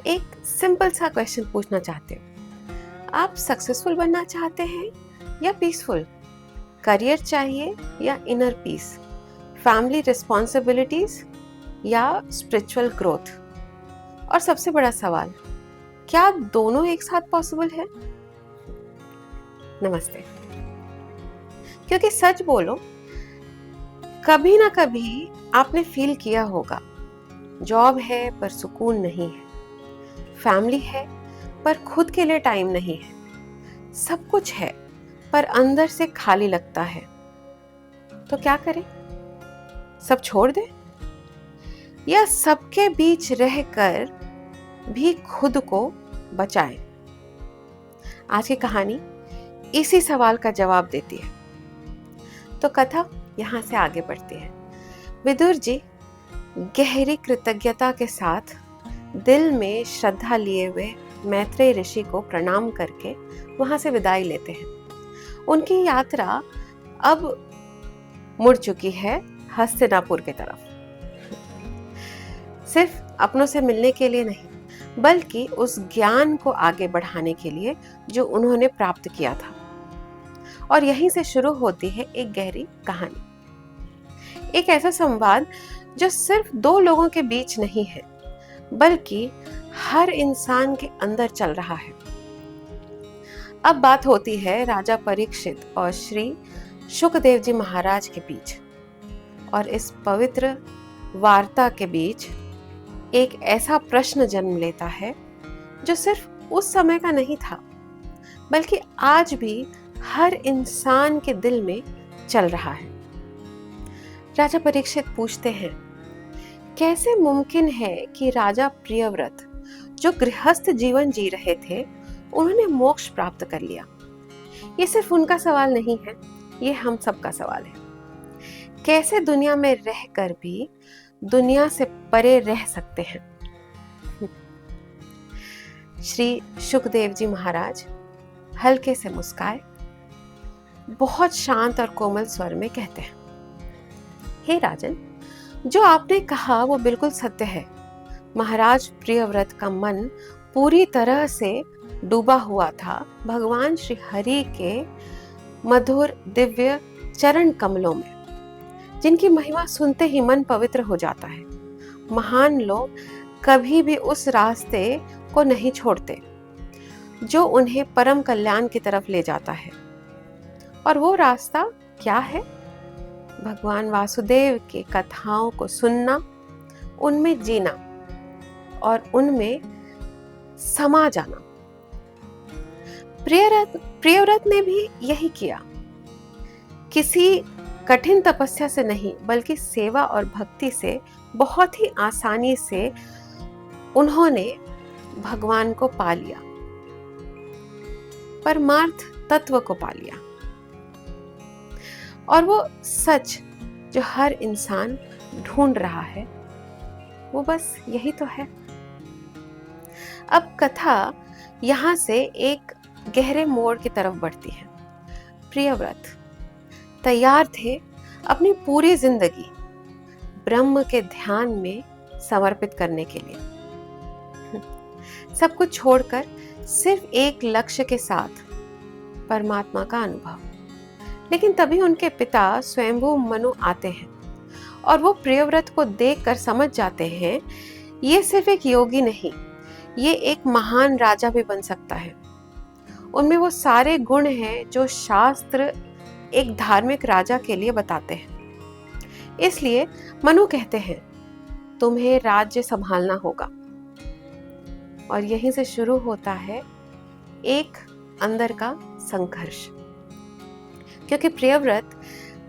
एक सिंपल सा क्वेश्चन पूछना चाहते हो। आप सक्सेसफुल बनना चाहते हैं या पीसफुल? करियर चाहिए या इनर पीस? फैमिली रिस्पॉन्सिबिलिटीज या स्पिरिचुअल ग्रोथ? और सबसे बड़ा सवाल, क्या दोनों एक साथ पॉसिबल है? नमस्ते। क्योंकि सच बोलो, कभी ना कभी आपने फील किया होगा, जॉब है पर सुकून नहीं है, फैमिली है पर खुद के लिए टाइम नहीं है, सब कुछ है पर अंदर से खाली लगता है। तो क्या करें? सब छोड़ दें या सबके बीच रहकर भी खुद को बचाएं? आज की कहानी इसी सवाल का जवाब देती है। तो कथा यहां से आगे बढ़ती है। विदुर जी गहरी कृतज्ञता के साथ दिल में श्रद्धा लिए हुए मैत्रेय ऋषि को प्रणाम करके वहां से विदाई लेते हैं। उनकी यात्रा अब मुड़ चुकी है हस्तिनापुर की तरफ। सिर्फ अपनों से मिलने के लिए नहीं, बल्कि उस ज्ञान को आगे बढ़ाने के लिए जो उन्होंने प्राप्त किया था। और यहीं से शुरू होती है एक गहरी कहानी, एक ऐसा संवाद जो सिर्फ दो लोगों के बीच नहीं है, बल्कि हर इंसान के अंदर चल रहा है। अब बात होती है राजा परीक्षित और श्री शुकदेव जी महाराज के बीच। और इस पवित्र वार्ता के बीच एक ऐसा प्रश्न जन्म लेता है जो सिर्फ उस समय का नहीं था, बल्कि आज भी हर इंसान के दिल में चल रहा है। राजा परीक्षित पूछते हैं, कैसे मुमकिन है कि राजा प्रियव्रत जो गृहस्थ जीवन जी रहे थे, उन्होंने मोक्ष प्राप्त कर लिया? ये सिर्फ उनका सवाल नहीं है, ये हम सबका सवाल है। कैसे दुनिया में रहकर भी दुनिया से परे रह सकते हैं? श्री शुकदेव जी महाराज हल्के से मुस्काए, बहुत शांत और कोमल स्वर में कहते हैं, हे राजन, जो आपने कहा वो बिल्कुल सत्य है। महाराज प्रियव्रत का मन पूरी तरह से डूबा हुआ था भगवान श्री हरि के मधुर दिव्य चरण कमलों में, जिनकी महिमा सुनते ही मन पवित्र हो जाता है। महान लोग कभी भी उस रास्ते को नहीं छोड़ते जो उन्हें परम कल्याण की तरफ ले जाता है। और वो रास्ता क्या है? भगवान वासुदेव की कथाओं को सुनना, उनमें जीना और उनमें समा जाना। प्रियव्रत ने भी यही किया। किसी कठिन तपस्या से नहीं, बल्कि सेवा और भक्ति से बहुत ही आसानी से उन्होंने भगवान को पा लिया, परमार्थ तत्व को पा लिया। और वो सच जो हर इंसान ढूंढ रहा है, वो बस यही तो है। अब कथा यहां से एक गहरे मोड़ की तरफ बढ़ती है। प्रियव्रत तैयार थे अपनी पूरी जिंदगी ब्रह्म के ध्यान में समर्पित करने के लिए, सब कुछ छोड़कर सिर्फ एक लक्ष्य के साथ, परमात्मा का अनुभव। लेकिन तभी उनके पिता स्वयंभू मनु आते हैं और वो प्रियव्रत को देखकर समझ जाते हैं, ये सिर्फ एक योगी नहीं, ये एक महान राजा भी बन सकता है। उनमें वो सारे गुण हैं जो शास्त्र एक धार्मिक राजा के लिए बताते हैं। इसलिए मनु कहते हैं, तुम्हें राज्य संभालना होगा। और यहीं से शुरू होता है एक अंदर का संघर्ष, क्योंकि प्रियव्रत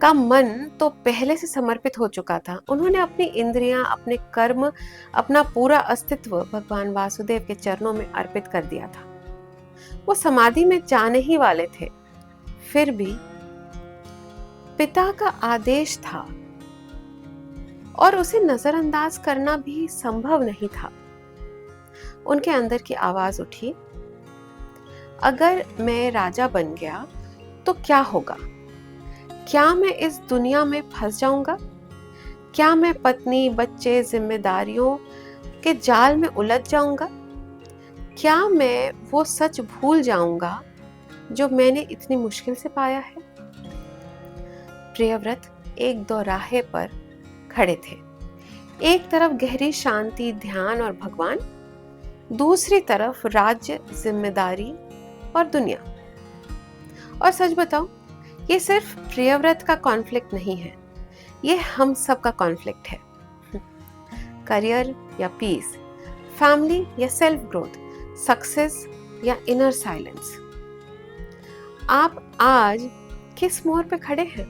का मन तो पहले से समर्पित हो चुका था। उन्होंने अपनी इंद्रियां, अपने कर्म, अपना पूरा अस्तित्व भगवान वासुदेव के चरणों में अर्पित कर दिया था। वो समाधि में जाने ही वाले थे, फिर भी पिता का आदेश था और उसे नजरअंदाज करना भी संभव नहीं था। उनके अंदर की आवाज उठी, अगर मैं राजा बन गया तो क्या होगा? क्या मैं इस दुनिया में फंस जाऊंगा? क्या मैं पत्नी, बच्चे, जिम्मेदारियों के जाल में उलझ जाऊंगा? क्या मैं वो सच भूल जाऊंगा जो मैंने इतनी मुश्किल से पाया है? प्रियव्रत एक दोराहे पर खड़े थे। एक तरफ गहरी शांति, ध्यान और भगवान, दूसरी तरफ राज्य, जिम्मेदारी और दुनिया। और सच बताओ, ये सिर्फ प्रियव्रत का कॉन्फ्लिक्ट नहीं है, ये हम सब का कॉन्फ्लिक्ट है। करियर या पीस, फैमिली या सेल्फ ग्रोथ, सक्सेस या इनर साइलेंस। आप आज किस मोड़ पे खड़े हैं?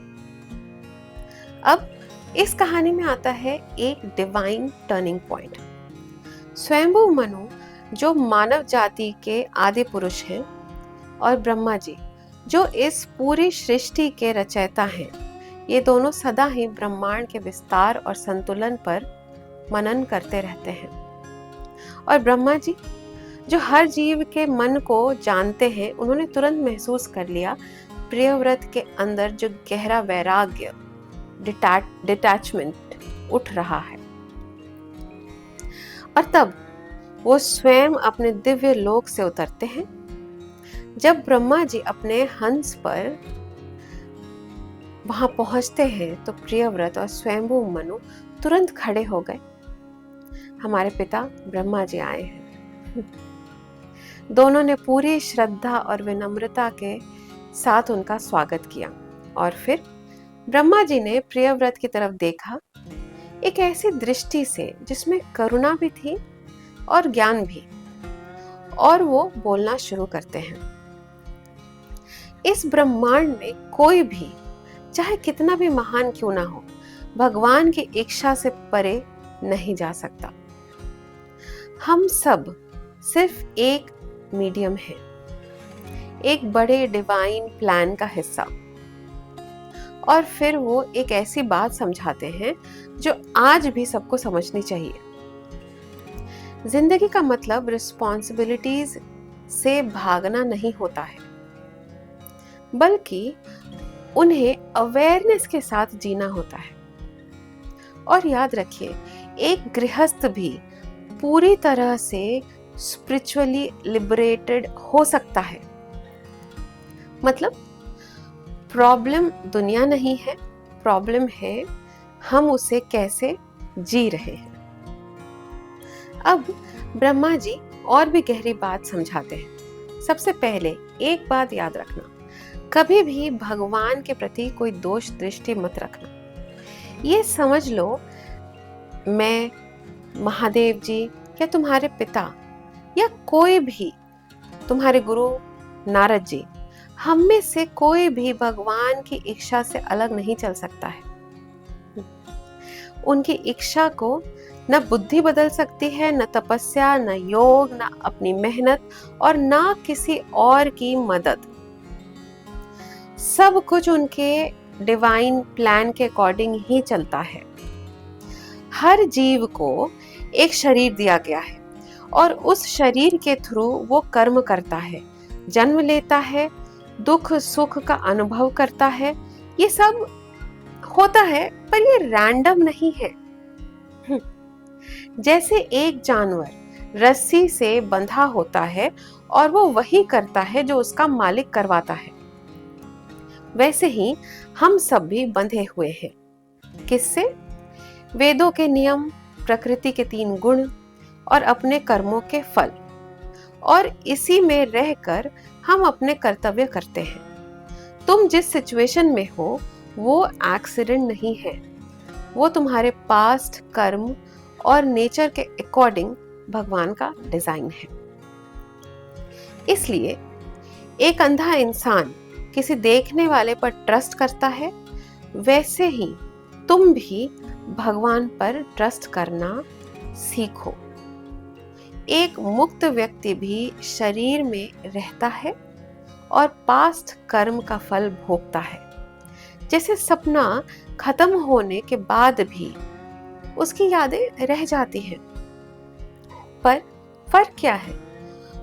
अब इस कहानी में आता है एक डिवाइन टर्निंग पॉइंट। स्वयंभू मनु जो मानव जाति के आदि पुरुष हैं, और ब्रह्मा जी जो इस पूरी सृष्टि के रचयिता हैं, ये दोनों सदा ही ब्रह्मांड के विस्तार और संतुलन पर मनन करते रहते हैं। और ब्रह्मा जी जो हर जीव के मन को जानते हैं, उन्होंने तुरंत महसूस कर लिया प्रियव्रत के अंदर जो गहरा वैराग्य, डिटैचमेंट उठ रहा है। और तब वो स्वयं अपने दिव्य लोक से उतरते हैं। जब ब्रह्मा जी अपने हंस पर वहां पहुंचते हैं तो प्रियव्रत और स्वयंभू मनु तुरंत खड़े हो गए। हमारे पिता ब्रह्मा जी आए हैं। दोनों ने पूरी श्रद्धा और विनम्रता के साथ उनका स्वागत किया। और फिर ब्रह्मा जी ने प्रियव्रत की तरफ देखा, एक ऐसी दृष्टि से जिसमें करुणा भी थी और ज्ञान भी। और वो बोलना शुरू करते हैं, इस ब्रह्मांड में कोई भी, चाहे कितना भी महान क्यों ना हो, भगवान की इच्छा से परे नहीं जा सकता। हम सब सिर्फ एक मीडियम है, एक बड़े डिवाइन प्लान का हिस्सा। और फिर वो एक ऐसी बात समझाते हैं जो आज भी सबको समझनी चाहिए। जिंदगी का मतलब रिस्पॉन्सिबिलिटीज से भागना नहीं होता है, बल्कि उन्हें अवेयरनेस के साथ जीना होता है। और याद रखिए, एक गृहस्थ भी पूरी तरह से स्पिरिचुअली लिबरेटेड हो सकता है। मतलब प्रॉब्लम दुनिया नहीं है, प्रॉब्लम है हम उसे कैसे जी रहे हैं। अब ब्रह्मा जी और भी गहरी बात समझाते हैं। सबसे पहले एक बात याद रखना, कभी भी भगवान के प्रति कोई दोष दृष्टि मत रखना। ये समझ लो, मैं, महादेव जी या तुम्हारे पिता या कोई भी, तुम्हारे गुरु नारद जी, हम में से कोई भी भगवान की इच्छा से अलग नहीं चल सकता है। उनकी इच्छा को न बुद्धि बदल सकती है, न तपस्या, न योग, न अपनी मेहनत और न किसी और की मदद। सब कुछ उनके डिवाइन प्लान के अकॉर्डिंग ही चलता है। हर जीव को एक शरीर दिया गया है और उस शरीर के थ्रू वो कर्म करता है, जन्म लेता है, दुख सुख का अनुभव करता है। ये सब होता है, पर ये रैंडम नहीं है। जैसे एक जानवर रस्सी से बंधा होता है और वो वही करता है जो उसका मालिक करवाता है, वैसे ही हम सब भी बंधे हुए हैं। किससे? वेदों के नियम, प्रकृति के 3 गुण और अपने कर्मों के फल। और इसी में रहकर हम अपने कर्तव्य करते हैं। तुम जिस सिचुएशन में हो वो एक्सीडेंट नहीं है, वो तुम्हारे पास्ट कर्म और नेचर के अकॉर्डिंग भगवान का डिजाइन है। इसलिए एक अंधा इंसान किसी देखने वाले पर ट्रस्ट करता है, वैसे ही तुम भी भगवान पर ट्रस्ट करना सीखो। एक मुक्त व्यक्ति भी शरीर में रहता है और पास्ट कर्म का फल भोगता है। जैसे सपना खत्म होने के बाद भी उसकी यादें रह जाती हैं, पर फर्क क्या है?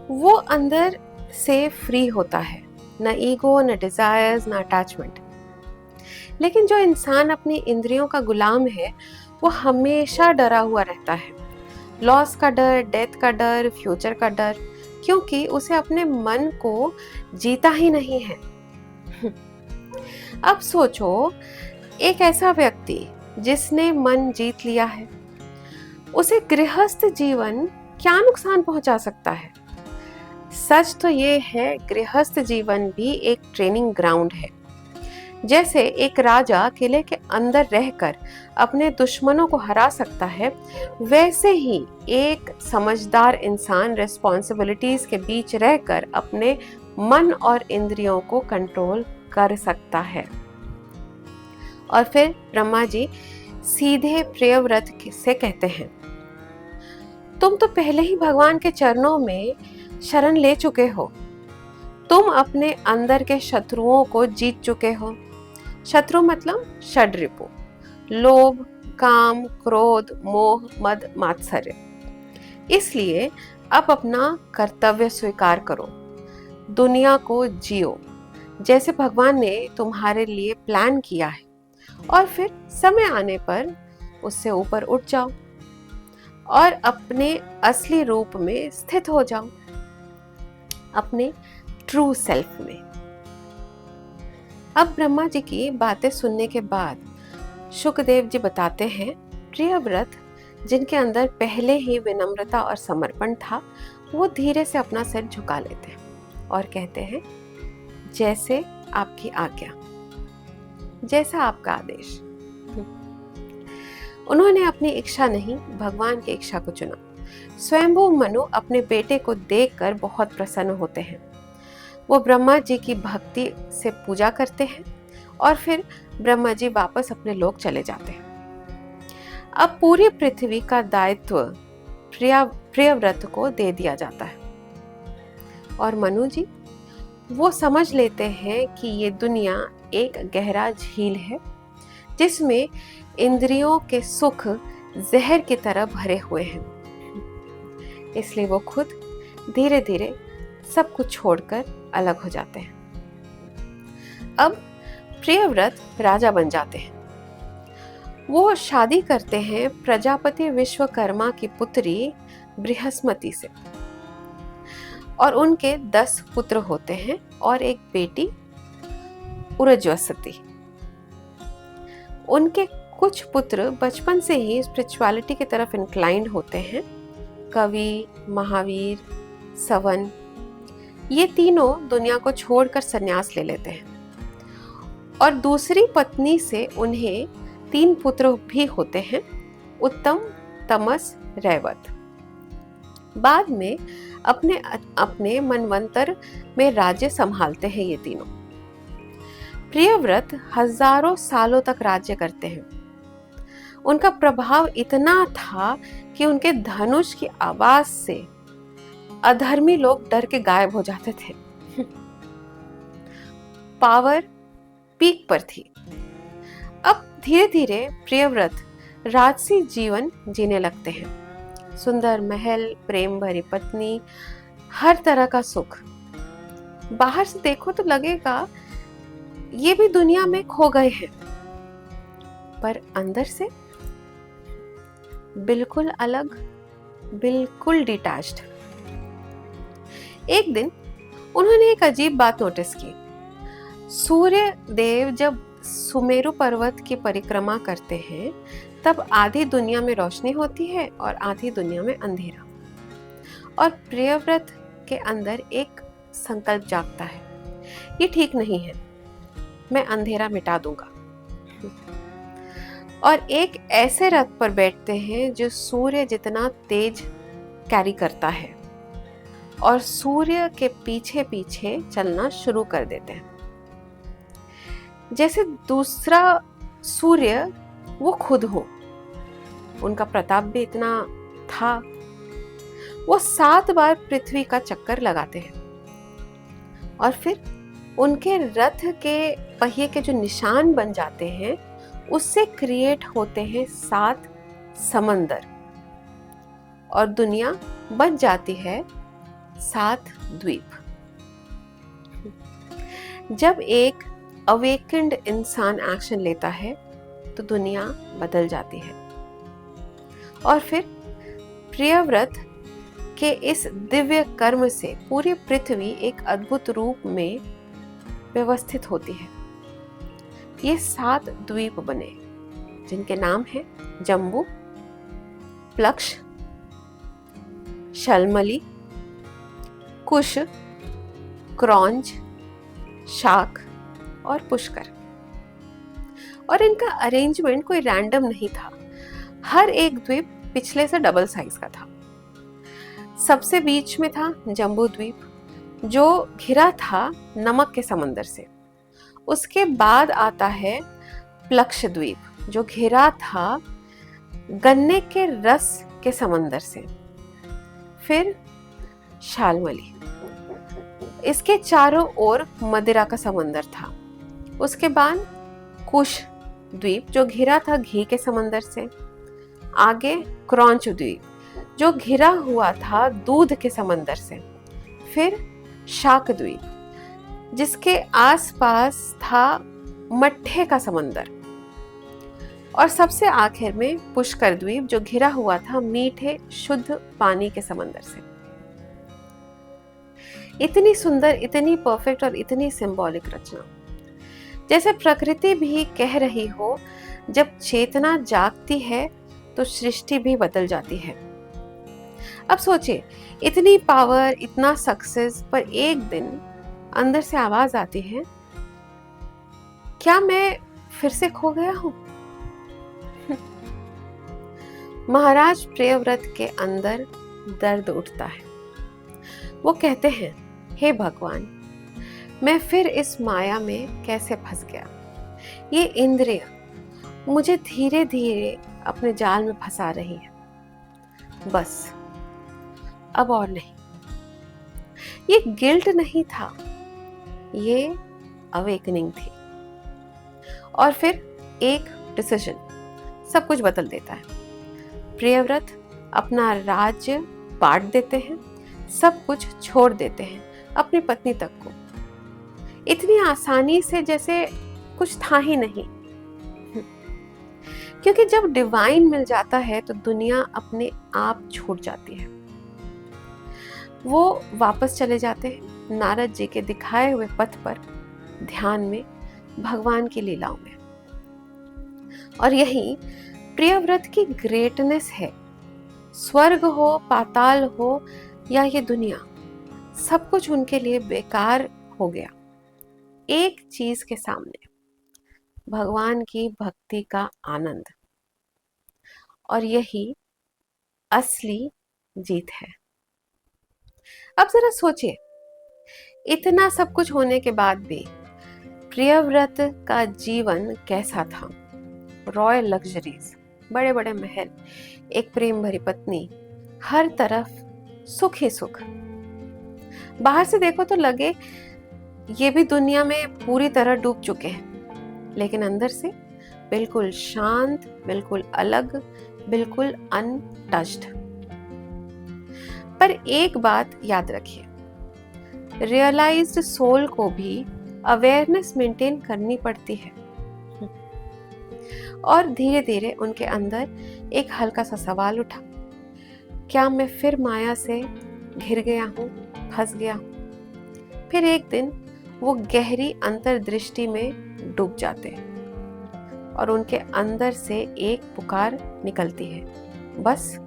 वो अंदर से फ्री होता है, न ईगो, न डिजायर्स, न अटैचमेंट। लेकिन जो इंसान अपनी इंद्रियों का गुलाम है, वो हमेशा डरा हुआ रहता है। लॉस का डर, डेथ का डर, फ्यूचर का डर, क्योंकि उसे अपने मन को जीता ही नहीं है। अब सोचो, एक ऐसा व्यक्ति जिसने मन जीत लिया है, उसे गृहस्थ जीवन क्या नुकसान पहुंचा सकता है? सच तो ये है, गृहस्थ जीवन भी एक ट्रेनिंग ग्राउंड है। जैसे एक राजा किले के अंदर रहकर अपने दुश्मनों को हरा सकता है, वैसे ही एक समझदार इंसान रिस्पॉन्सिबिलिटीज के बीच रहकर अपने मन और इंद्रियों को कंट्रोल कर सकता है। और फिर ब्रह्मा जी सीधे प्रियव्रत से कहते हैं, तुम तो पहले ही भगवान के चरणों में शरण ले चुके हो। तुम अपने अंदर के शत्रुओं को जीत चुके हो। शत्रु मतलब षड्रिपु, लोभ, काम, क्रोध, मोह, मद, मात्सर्य। इसलिए अब अपना कर्तव्य स्वीकार करो, दुनिया को जियो जैसे भगवान ने तुम्हारे लिए प्लान किया है, और फिर समय आने पर उससे ऊपर उठ जाओ और अपने असली रूप में स्थित हो जाओ, अपने ट्रू सेल्फ में। अब ब्रह्मा जी की बातें सुनने के बाद शुकदेव जी बताते हैं, प्रियव्रत जिनके अंदर पहले ही विनम्रता और समर्पण था, वो धीरे से अपना सिर झुका लेते हैं और कहते हैं, जैसे आपकी आज्ञा, जैसा आपका आदेश। उन्होंने अपनी इच्छा नहीं, भगवान की इच्छा को चुना। स्वयंभू मनु अपने बेटे को देखकर बहुत प्रसन्न होते हैं। वो ब्रह्मा जी की भक्ति से पूजा करते हैं और फिर ब्रह्मा जी वापस अपने लोक चले जाते हैं। अब पूरी पृथ्वी का दायित्व प्रियव्रत को दे दिया जाता है और मनु जी वो समझ लेते हैं कि ये दुनिया एक गहरा झील है जिसमें इंद्रियों के सुख जहर की तरह भरे हुए हैं। इसलिए वो खुद धीरे धीरे सब कुछ छोड़कर अलग हो जाते हैं। अब प्रियव्रत राजा बन जाते हैं। वो शादी करते हैं प्रजापति विश्वकर्मा की पुत्री बृहस्पति से, और उनके 10 पुत्र होते हैं और एक बेटी उरज्वसती। उनके कुछ पुत्र बचपन से ही स्पिरिचुअलिटी की तरफ इंक्लाइंड होते हैं, कवि, महावीर, सवन। ये तीनों दुनिया को छोड़कर संन्यास ले लेते हैं और दूसरी पत्नी से उन्हें 3 पुत्र भी होते हैं, उत्तम, तमस, रैवत। बाद में अपने मनवंतर में राज्य संभालते हैं ये तीनों। प्रियव्रत हजारों सालों तक राज्य करते हैं। उनका प्रभाव इतना था कि उनके धनुष की आवाज से अधर्मी लोग डर के गायब हो जाते थे। पावर पीक पर थी। अब धीरे धीरे प्रियव्रत राजसी जीवन जीने लगते हैं। सुंदर महल, प्रेम भरी पत्नी, हर तरह का सुख। बाहर से देखो तो लगेगा ये भी दुनिया में खो गए हैं, पर अंदर से बिल्कुल अलग, बिल्कुल डिटैच्ड। एक दिन उन्होंने एक अजीब बात नोटिस की। सूर्य देव जब सुमेरु पर्वत की परिक्रमा करते हैं, तब आधी दुनिया में रोशनी होती है और आधी दुनिया में अंधेरा। और प्रियव्रत के अंदर एक संकल्प जागता है, ये ठीक नहीं है, मैं अंधेरा मिटा दूंगा। और एक ऐसे रथ पर बैठते हैं जो सूर्य जितना तेज कैरी करता है और सूर्य के पीछे पीछे चलना शुरू कर देते हैं। जैसे दूसरा सूर्य वो खुद हो। उनका प्रताप भी इतना था। वो 7 बार पृथ्वी का चक्कर लगाते हैं और फिर उनके रथ के पहिए के जो निशान बन जाते हैं, उससे क्रिएट होते हैं 7 समंदर और दुनिया बन जाती है 7 द्वीप। जब एक अवेकेंड इंसान एक्शन लेता है तो दुनिया बदल जाती है। और फिर प्रियव्रत के इस दिव्य कर्म से पूरी पृथ्वी एक अद्भुत रूप में व्यवस्थित होती है। ये 7 द्वीप बने जिनके नाम हैं जम्बू, प्लक्ष, शलमली, कुश, क्रौंच, शाक और पुष्कर। और इनका अरेंजमेंट कोई रैंडम नहीं था। हर एक द्वीप पिछले से डबल साइज का था। सबसे बीच में था जम्बू द्वीप, जो घिरा था नमक के समंदर से। उसके बाद आता है प्लक्ष द्वीप, जो घिरा था गन्ने के रस के समंदर से। फिर शालमली, इसके चारों ओर मदिरा का समंदर था। उसके बाद कुश द्वीप, जो घिरा था घी के समंदर से। आगे क्रौंच द्वीप, जो घिरा हुआ था दूध के समंदर से। फिर शाक द्वीप, जिसके आसपास था मट्ठे का समंदर। और सबसे आखिर में पुष्कर द्वीप, जो घिरा हुआ था मीठे शुद्ध पानी के समंदर से। इतनी सुंदर, इतनी परफेक्ट और इतनी सिंबॉलिक रचना, जैसे प्रकृति भी कह रही हो, जब चेतना जागती है तो सृष्टि भी बदल जाती है। अब सोचिए, इतनी पावर, इतना सक्सेस, पर एक दिन अंदर से आवाज आती है, क्या मैं फिर से खो गया हूं? महाराज प्रियव्रत के अंदर दर्द उठता है। वो कहते हैं, हे भगवान, मैं फिर इस माया में कैसे फंस गया। ये इंद्रिय मुझे धीरे धीरे अपने जाल में फंसा रही है। बस अब और नहीं। ये गिल्ट नहीं था, ये अवेकनिंग थी। और फिर एक डिसीजन सब कुछ बदल देता है। प्रियव्रत अपना राज्य बांट देते हैं, सब कुछ छोड़ देते हैं, अपनी पत्नी तक को, इतनी आसानी से जैसे कुछ था ही नहीं। क्योंकि जब डिवाइन मिल जाता है तो दुनिया अपने आप छूट जाती है। वो वापस चले जाते हैं नारद जी के दिखाए हुए पथ पर, ध्यान में, भगवान की लीलाओं में। और यही प्रियव्रत की ग्रेटनेस है। स्वर्ग हो, पाताल हो या ये दुनिया, सब कुछ उनके लिए बेकार हो गया एक चीज के सामने, भगवान की भक्ति का आनंद। और यही असली जीत है। अब जरा सोचिए, इतना सब कुछ होने के बाद भी प्रियव्रत का जीवन कैसा था। रॉयल लग्जरीज, बड़े बड़े महल, एक प्रेम भरी पत्नी, हर तरफ सुख ही सुख। बाहर से देखो तो लगे ये भी दुनिया में पूरी तरह डूब चुके हैं, लेकिन अंदर से बिल्कुल शांत, बिल्कुल अलग, बिल्कुल अनटच्ड। पर एक बात याद रखिए, रियलाइज्ड सोल को भी अवेयरनेस मेंटेन करनी पड़ती है। और धीरे धीरे उनके अंदर एक हल्का सा सवाल उठा, क्या मैं फिर माया से घिर गया हूँ, फंस गया हूँ? फिर एक दिन वो गहरी अंतर्दृष्टि में डूब जाते हैं और उनके अंदर से एक पुकार निकलती है, बस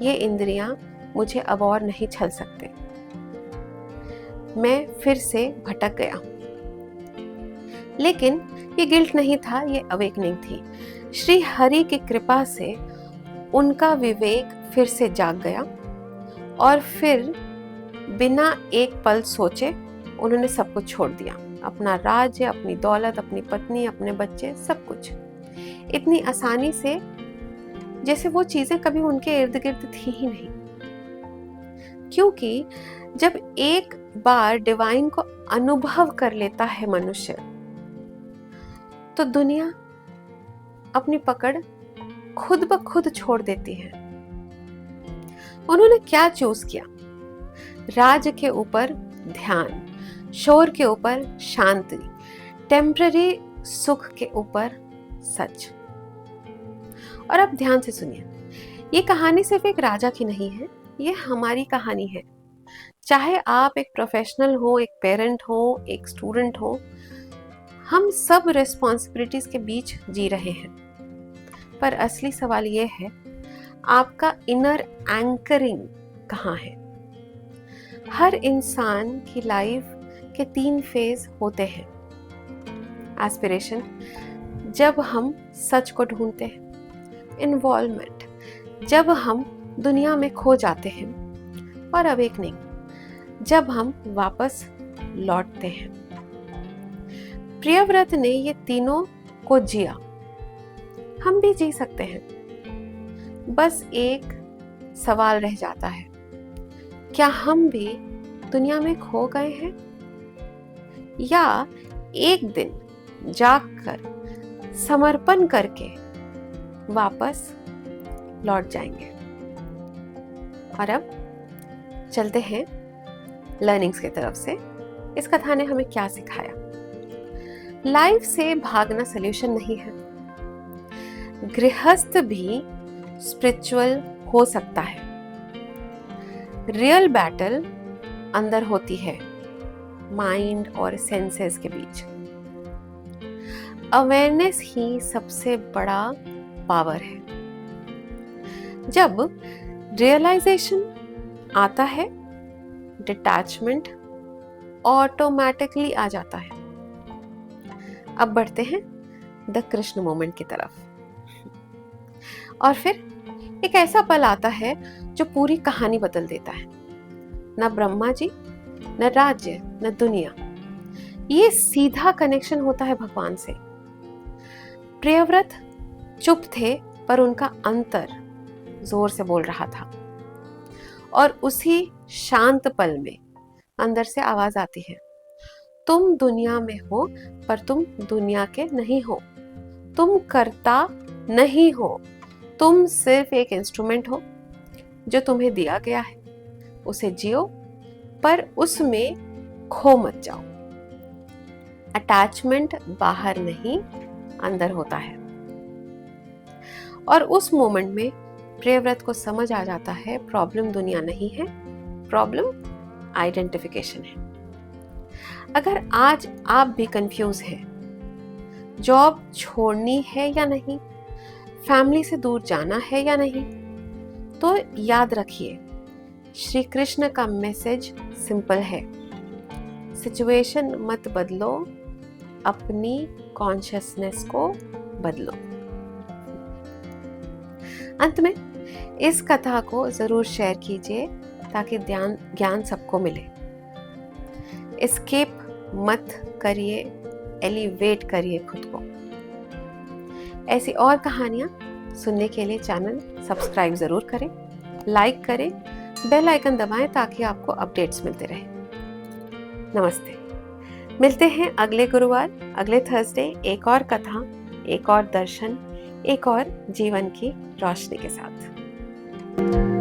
ये इंद्रियां मुझे अब और नहीं छल सकते, मैं फिर से भटक गया हूं। लेकिन ये गिल्ट नहीं था, ये अवेकनिंग थी। श्री हरि की कृपा से उनका विवेक फिर से जाग गया और फिर बिना एक पल सोचे उन्होंने सब कुछ छोड़ दिया, अपना राज्य, अपनी दौलत, अपनी पत्नी, अपने बच्चे, सब कुछ इतनी आसानी से जैसे वो चीजें कभी उनके इर्द गिर्द थी ही नहीं। क्योंकि जब एक बार डिवाइन को अनुभव कर लेता है मनुष्य, तो दुनिया अपनी पकड़ खुद ब खुद छोड़ देती है। उन्होंने क्या चूज किया? राज के ऊपर ध्यान, शोर के ऊपर शांति, टेम्पररी सुख के ऊपर सच। और अब ध्यान से सुनिए, ये कहानी सिर्फ एक राजा की नहीं है, ये हमारी कहानी है। चाहे आप एक प्रोफेशनल हो, एक पेरेंट हो, एक स्टूडेंट हो, हम सब रिस्पॉन्सिबिलिटीज के बीच जी रहे हैं। पर असली सवाल ये है, आपका इनर एंकरिंग कहाँ है? हर इंसान की लाइफ के 3 फेज होते हैं। एस्पिरेशन, जब हम सच को ढूंढते हैं। इन्वॉल्वमेंट, जब हम दुनिया में खो जाते हैं। और अवेकनिंग, जब हम वापस लौटते हैं। प्रियव्रत ने ये तीनों को जिया, हम भी जी सकते हैं। बस एक सवाल रह जाता है, क्या हम भी दुनिया में खो गए हैं, या एक दिन जागकर समर्पण करके वापस लौट जाएंगे? और अब चलते हैं लर्निंग्स की तरफ से। इस कथा ने हमें क्या सिखाया? लाइफ से भागना सल्यूशन नहीं है। गृहस्थ भी स्पिरिचुअल हो सकता है। रियल बैटल अंदर होती है, माइंड और सेंसेस के बीच। अवेयरनेस ही सबसे बड़ा पावर है। जब रियलाइजेशन आता है, डिटैचमेंट ऑटोमेटिकली आ जाता है। अब बढ़ते हैं द कृष्ण मोमेंट की तरफ। और फिर एक ऐसा पल आता है जो पूरी कहानी बदल देता है। न ब्रह्मा जी, न राज्य, न दुनिया, ये सीधा कनेक्शन होता है भगवान से। प्रियव्रत चुप थे, पर उनका अंतर जोर से बोल रहा था। और उसी शांत पल में अंदर से आवाज आती है, तुम दुनिया में हो, पर तुम दुनिया के नहीं हो। तुम कर्ता नहीं हो, तुम सिर्फ एक इंस्ट्रूमेंट हो। जो तुम्हें दिया गया है उसे जियो, पर उसमें खो मत जाओ। अटैचमेंट बाहर नहीं, अंदर होता है। और उस मोमेंट में प्रियव्रत को समझ आ जाता है, प्रॉब्लम दुनिया नहीं है, प्रॉब्लम आइडेंटिफिकेशन है। अगर आज आप भी कंफ्यूज हैं, जॉब छोड़नी है या नहीं, फैमिली से दूर जाना है या नहीं, तो याद रखिए, श्री कृष्ण का मैसेज सिंपल है। सिचुएशन मत बदलो, अपनी कॉन्शियसनेस को बदलो। अंत में इस कथा को जरूर शेयर कीजिए ताकि ज्ञान सबको मिले। एस्केप मत करिए, एलिवेट करिए खुद को। ऐसी और कहानियां सुनने के लिए चैनल सब्सक्राइब जरूर करें, लाइक करें, बेल आइकन दबाएं ताकि आपको अपडेट्स मिलते रहे। नमस्ते। मिलते हैं अगले गुरुवार, अगले थर्सडे, एक और कथा, एक और दर्शन, एक और जीवन की रोशनी के साथ।